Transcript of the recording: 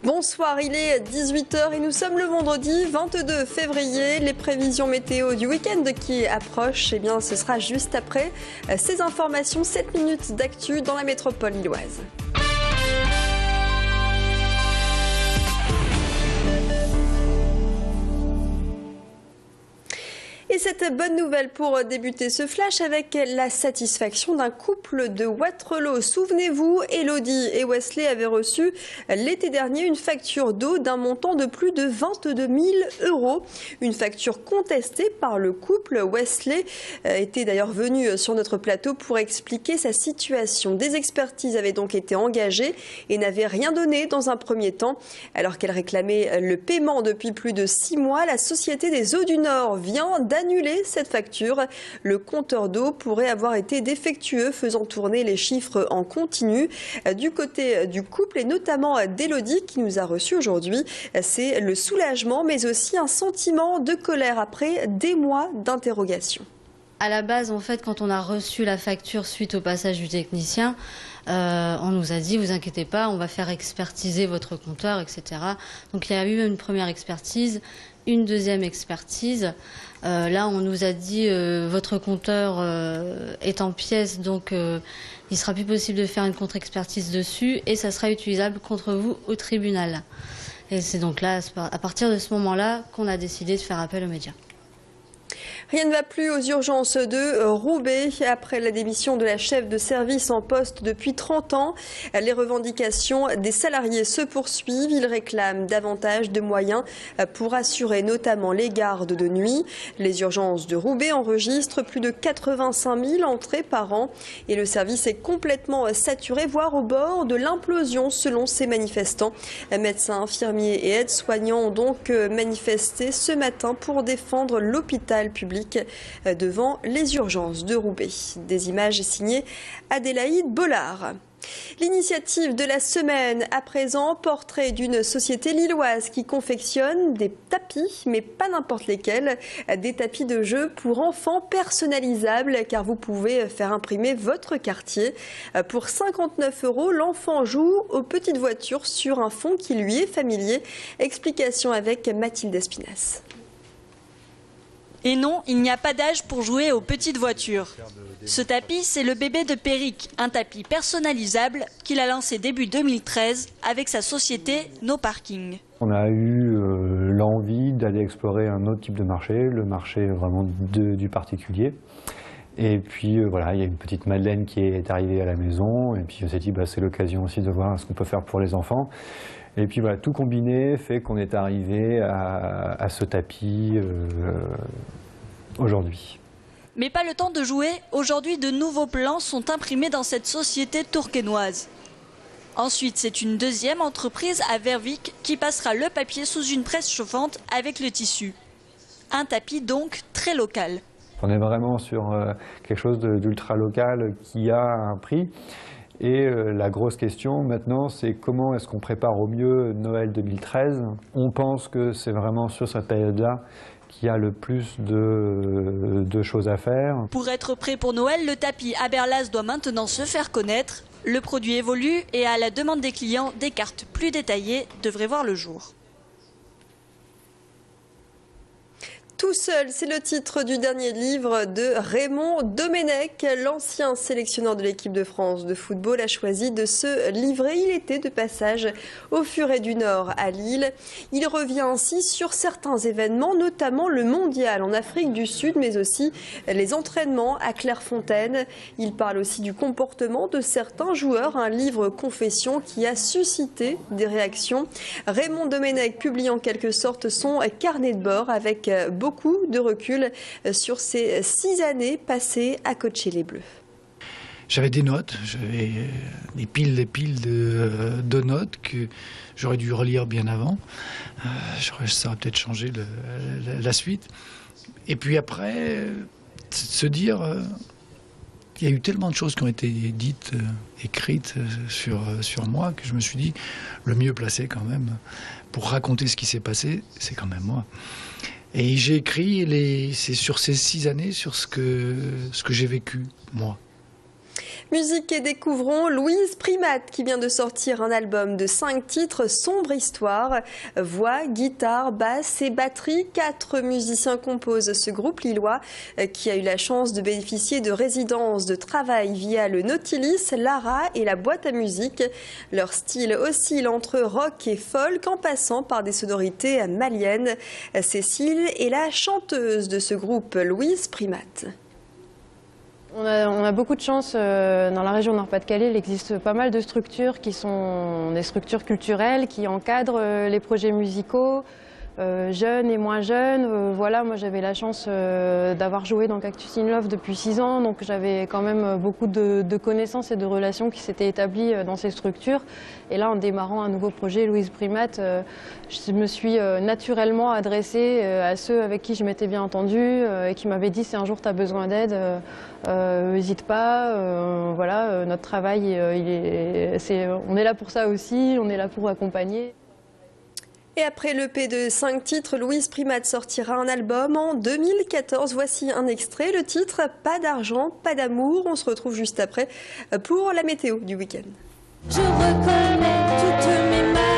Bonsoir, il est 18h et nous sommes le vendredi 22 février. Les prévisions météo du week-end qui approchent, eh bien, ce sera juste après ces informations, 7 minutes d'actu dans la métropole lilloise. Et cette bonne nouvelle pour débuter ce flash avec la satisfaction d'un couple de Wattrelos. Souvenez-vous, Elodie et Wesley avaient reçu l'été dernier une facture d'eau d'un montant de plus de 22 000 €. Une facture contestée par le couple. Wesley était d'ailleurs venu sur notre plateau pour expliquer sa situation. Des expertises avaient donc été engagées et n'avaient rien donné dans un premier temps. Alors qu'elle réclamait le paiement depuis plus de 6 mois, la Société des Eaux du Nord vient d'annuler cette facture. Le compteur d'eau pourrait avoir été défectueux, faisant tourner les chiffres en continu. Du côté du couple et notamment d'Elodie qui nous a reçus aujourd'hui, c'est le soulagement mais aussi un sentiment de colère après des mois d'interrogation. À la base, en fait, quand on a reçu la facture suite au passage du technicien, on nous a dit, vous inquiétez pas, on va faire expertiser votre compteur, etc. Donc il y a eu une première expertise, une deuxième expertise. Là, on nous a dit, votre compteur est en pièces, donc il sera plus possible de faire une contre-expertise dessus et ça sera utilisable contre vous au tribunal. Et c'est donc là, à partir de ce moment-là, qu'on a décidé de faire appel aux médias. Rien ne va plus aux urgences de Roubaix. Après la démission de la chef de service en poste depuis 30 ans, les revendications des salariés se poursuivent. Ils réclament davantage de moyens pour assurer notamment les gardes de nuit. Les urgences de Roubaix enregistrent plus de 85 000 entrées par an et le service est complètement saturé, voire au bord de l'implosion selon ces manifestants. Médecins, infirmiers et aides-soignants ont donc manifesté ce matin pour défendre l'hôpital public devant les urgences de Roubaix. Des images signées Adélaïde Bollard. L'initiative de la semaine à présent, portrait d'une société lilloise qui confectionne des tapis, mais pas n'importe lesquels, des tapis de jeu pour enfants personnalisables car vous pouvez faire imprimer votre quartier. Pour 59 €, l'enfant joue aux petites voitures sur un fond qui lui est familier. Explication avec Mathilde Espinasse. Et non, il n'y a pas d'âge pour jouer aux petites voitures. Ce tapis, c'est le bébé de Péric, un tapis personnalisable qu'il a lancé début 2013 avec sa société No Parking. On a eu l'envie d'aller explorer un autre type de marché, le marché vraiment du particulier. Et puis voilà, il y a une petite Madeleine qui est arrivée à la maison et puis on s'est dit c'est l'occasion aussi de voir ce qu'on peut faire pour les enfants. Et puis voilà, tout combiné fait qu'on est arrivé à ce tapis aujourd'hui. Mais pas le temps de jouer, aujourd'hui de nouveaux plans sont imprimés dans cette société tourquenoise. Ensuite, c'est une deuxième entreprise à Vervic qui passera le papier sous une presse chauffante avec le tissu. Un tapis donc très local. On est vraiment sur quelque chose d'ultra local qui a un prix. Et la grosse question maintenant, c'est comment est-ce qu'on prépare au mieux Noël 2013. On pense que c'est vraiment sur cette période-là qu'il y a le plus de choses à faire. Pour être prêt pour Noël, le tapis Aberlas doit maintenant se faire connaître. Le produit évolue et à la demande des clients, des cartes plus détaillées devraient voir le jour. Tout seul, c'est le titre du dernier livre de Raymond Domenech. L'ancien sélectionneur de l'équipe de France de football a choisi de se livrer. Il était de passage au Furet du Nord à Lille. Il revient ainsi sur certains événements, notamment le mondial en Afrique du Sud, mais aussi les entraînements à Clairefontaine. Il parle aussi du comportement de certains joueurs, un livre confession qui a suscité des réactions. Raymond Domenech publie en quelque sorte son carnet de bord avec beaucoup de recul sur ces 6 années passées à coacher les Bleus. J'avais des notes, j'avais des piles de notes que j'aurais dû relire bien avant. Ça aurait peut-être changé la suite. Et puis après, se dire, il y a eu tellement de choses qui ont été dites, écrites sur moi, que je me suis dit, le mieux placé quand même pour raconter ce qui s'est passé, c'est quand même moi. Et j'ai écrit c'est sur ces 6 années, sur ce que j'ai vécu, moi. Musique et découvrons Louise Primat qui vient de sortir un album de 5 titres, Sombre Histoire. Voix, guitare, basse et batterie, 4 musiciens composent ce groupe lillois qui a eu la chance de bénéficier de résidences de travail via le Nautilus, l'Ara et la boîte à musique. Leur style oscille entre rock et folk en passant par des sonorités maliennes. Cécile est la chanteuse de ce groupe, Louise Primat. On a beaucoup de chance dans la région Nord-Pas-de-Calais. Il existe pas mal de structures qui sont des structures culturelles qui encadrent les projets musicaux, jeunes et moins jeunes. Voilà, moi j'avais la chance d'avoir joué dans Cactus in Love depuis 6 ans, donc j'avais quand même beaucoup de connaissances et de relations qui s'étaient établies dans ces structures. Et là, en démarrant un nouveau projet, Louise Primat, je me suis naturellement adressée à ceux avec qui je m'étais bien entendue et qui m'avaient dit si un jour tu as besoin d'aide, n'hésite pas. Voilà, notre travail, on est là pour ça aussi, on est là pour accompagner. Et après l'EP de 5 titres, Louise Primat sortira un album en 2014. Voici un extrait, le titre « Pas d'argent, pas d'amour ». On se retrouve juste après pour la météo du week-end. Je reconnais toutes mes mains.